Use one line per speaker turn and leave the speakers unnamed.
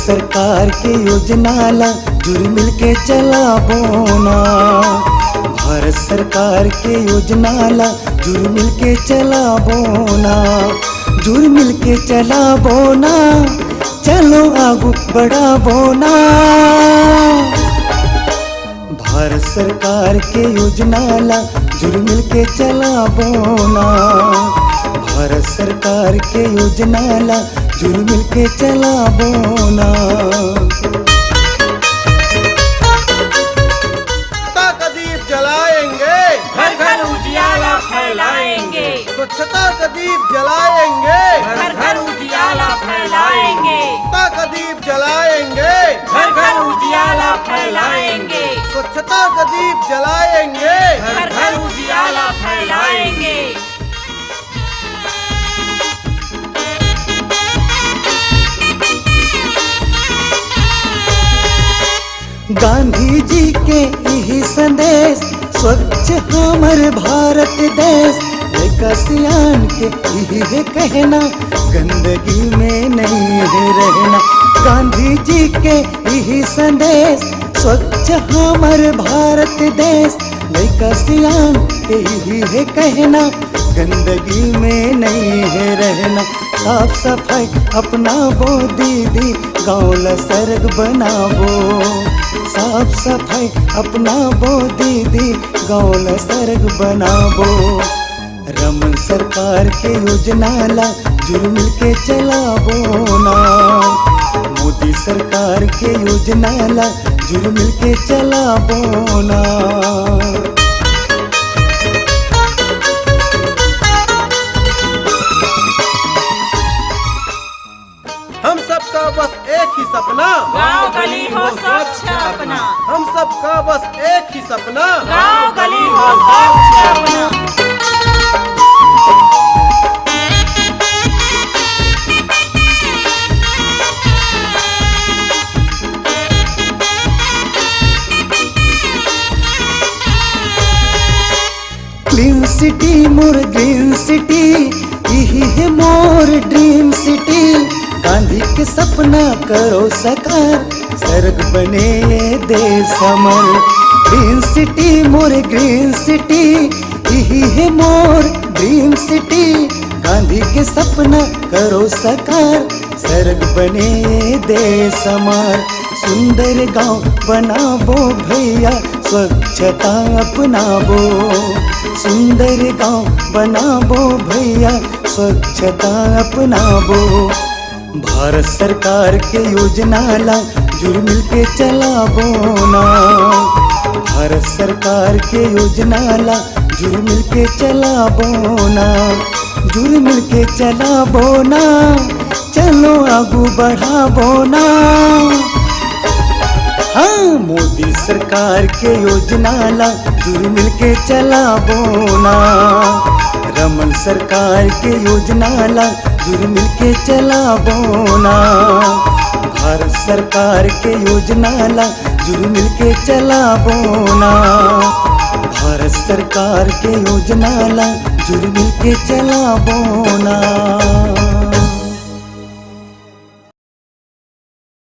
सरकार के योजना ला जुड़ मिल के चलाबो ना। भारत सरकार के योजना ला जुड़ मिल के चलाबो ना। जुड़ मिल के चलाबो ना, चलो आगू बढ़ाबो ना। भारत सरकार के योजना ला जुड़ मिल के चलाबो ना। भारत सरकार के योजना ला जुड़ मिल के चलाबो ना।
स्वच्छता का दीप जलाएंगे,
घर घर उजियाला फैलाएंगे।
स्वच्छता का दीप जलाएंगे,
घर घर उजियाला फैलाएंगे।
स्वच्छता का दीप जलाएंगे,
घर घर उजियाला फैलाएंगे।
स्वच्छता का दीप जलाएंगे,
घर घर उजियाला फैलाएंगे।
गांधी जी के यही संदेश, स्वच्छ हमर भारत देश। सियान के यही है कहना, गंदगी में नहीं है रहना। गांधी जी के यही संदेश, स्वच्छ हमर भारत देश। सियान के यही है कहना, गंदगी में नहीं है रहना। साफ सफाई अपनाबो दीदी, गाँव ला सर्ग बनाबो। साफ सफाई अपनाबो दीदी, गाँव ला सर्ग बनाबो। रमन सरकार के योजना ला जुड़ मिल के चलाबो ना। मोदी सरकार के योजना ला जुड़ मिल के चलाबो ना।
हम सबका बस एक ही सपना,
गाँव गली हो स्वच्छ अपना।
हम सबका बस एक ही सपना,
गाँव गली हो स्वच्छ अपना।
क्लीन सिटी मोर ग्रीन सिटी, यही है मोर ड्रीम सिटी। गांधी के सपना करो साकार, स्वर्ग बने ये देश हमर। ग्रीन सिटी मोर ग्रीन सिटी, यही है मोर ड्रीम सिटी। गांधी के सपना करो साकार, स्वर्ग बने ये देश हमार। सुंदर गांव बनाबो भैया, स्वच्छता अपनाबो। सुंदर गांव बनाबो भैया, स्वच्छता अपनाबो। भारत सरकार के योजना ला जुड़ मिल के चलाबो ना। भारत सरकार के योजना ला जुड़ मिल के चलाबो ना। जुड़ मिल के चलाबो ना, चलो आगू बढ़ाबो ना। हाँ, मोदी सरकार के योजना ला जुड़ मिल के चलाबो ना। रमन सरकार के योजना ला जुड़ मिल के चलाबो ना। भारत सरकार के योजना ला जुड़ मिल के चलाबो ना। भारत सरकार के योजना ला जुड़ मिल के चलाबो ना।